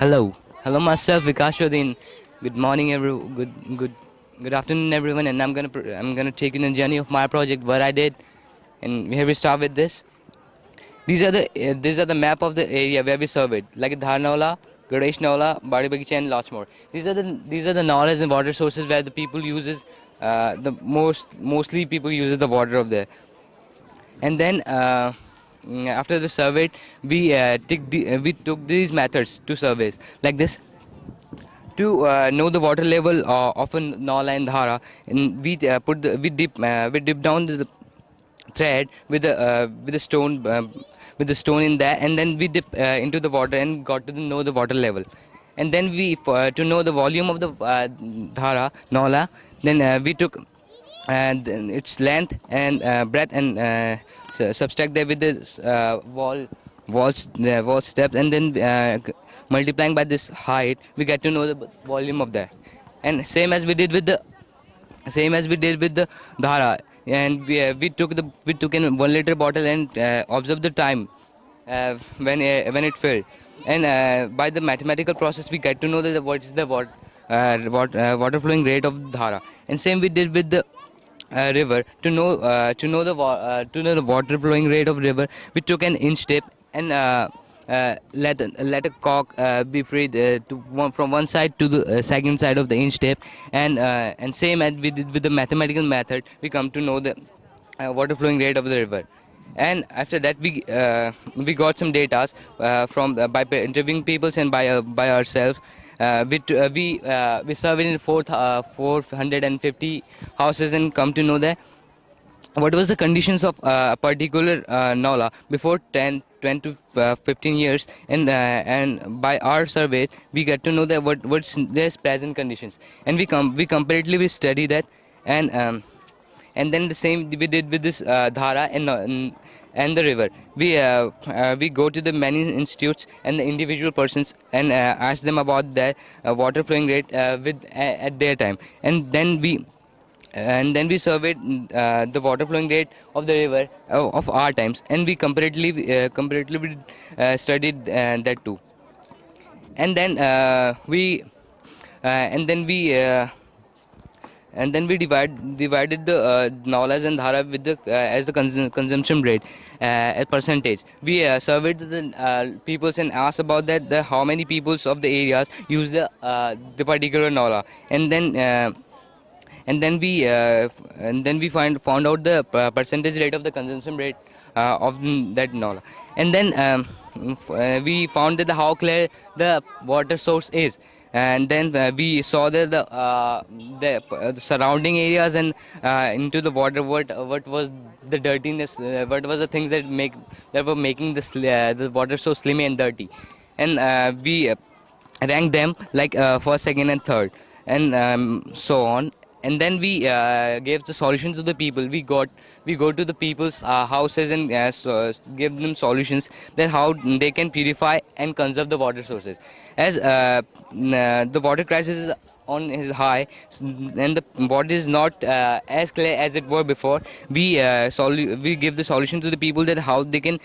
Hello myself, Vikas Shodin. Good morning, good afternoon, everyone. And I'm gonna take you on the journey of my project, what I did. And here we start with this. These are the map of the area where we surveyed, like Dharnaula, Ganesh Naula, Badi Bagicha, and lots more. These are the knowledge and water sources where the people uses mostly people uses the water of there. And then after the survey, we took these methods to surveys like this to know the water level of a Nala and Dhara, and we dip down the thread with a stone with the stone in there, and then we dip into the water and got to know the water level, and then to know the volume of the Dhara Nala, then we took its length and breadth and subtract that with the wall steps, and then multiplying by this height, we get to know the volume of that. And same as we did with the Dhara, and we took in 1 liter bottle and observed the time when it filled, and by the mathematical process we get to know that what is the water flowing rate of Dhara. And same we did with the river to know the water flowing rate of river. We took an inch tape and let a cock be freed from one side to the second side of the inch tape, and same as we did with the mathematical method, we come to know the water flowing rate of the river. And after that we got some data from by interviewing people and by ourselves. We surveyed in 450 houses and come to know that what was the conditions of a particular Nala before 10 to 15 years, and by our survey we get to know that what's their present conditions, and we comparatively study that. And then the same we did with this Dhara and the river. We go to the many institutes and the individual persons and ask them about their water flowing rate at their time, and then we surveyed the water flowing rate of the river of our times, and we comparatively studied that too. And then we and then we divided the Nalas and Dhara with the as the consumption rate as percentage. We surveyed the peoples and asked about that how many peoples of the areas use the particular Nala, and then we found out the percentage rate of the consumption rate of that Nala. And then we found that how clear the water source is, and then we saw that the surrounding areas and into the water, what was the dirtiness, what was the things that were making the water so slimy and dirty. And we ranked them like first, second and third, and so on. And then we gave the solutions to the people. We go to the people's houses and give them solutions that how they can purify and conserve the water sources, as the water crisis is on is high, and the water is not as clear as it were before. We give the solution to the people that how they can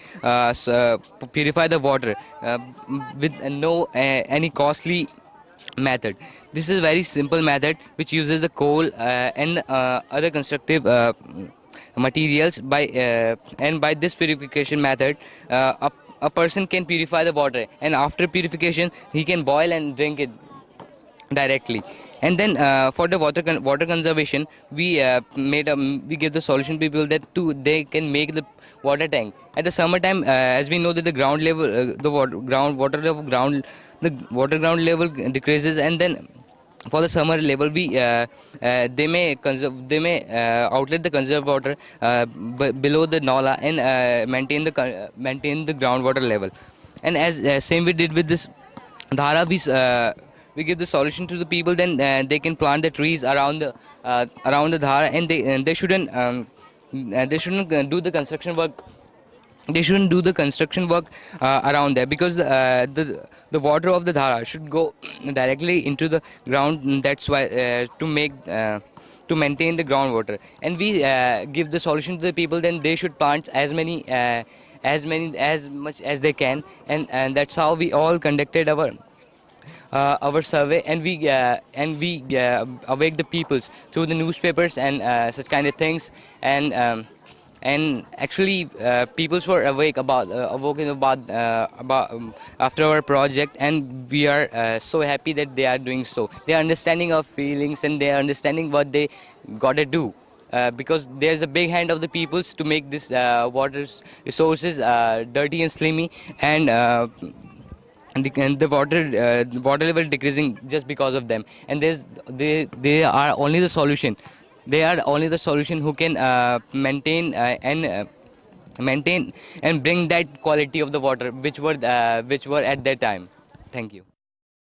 purify the water with no any costly method. This is a very simple method which uses the coal and other constructive materials. By this purification method, a person can purify the water, and after purification he can boil and drink it directly. And then for the water conservation, we give the solution to people that they can make the water tank at the summertime. As we know that the ground level the water ground level decreases, and then for the summer level they may outlet the conserved water below the Nala, and maintain the groundwater level. And as same we did with this Dhara, we give the solution to the people, then they can plant the trees around the Dhara, and they shouldn't do the construction work. They shouldn't do the construction work around there, because the water of the Dhara should go directly into the ground. That's why to maintain the groundwater. And we give the solution to the people, then they should plant as much as they can, and that's how we all conducted our our survey, and we awake the peoples through the newspapers and such kind of things. And actually peoples were awoken about after our project, and we are so happy that they are doing so. They are understanding our feelings, and they are understanding what they gotta do, because there's a big hand of the peoples to make this water resources dirty and slimy, and the water level decreasing just because of them. And they are only the solution. They are only the solution who can maintain and bring that quality of the water which were at that time. Thank you.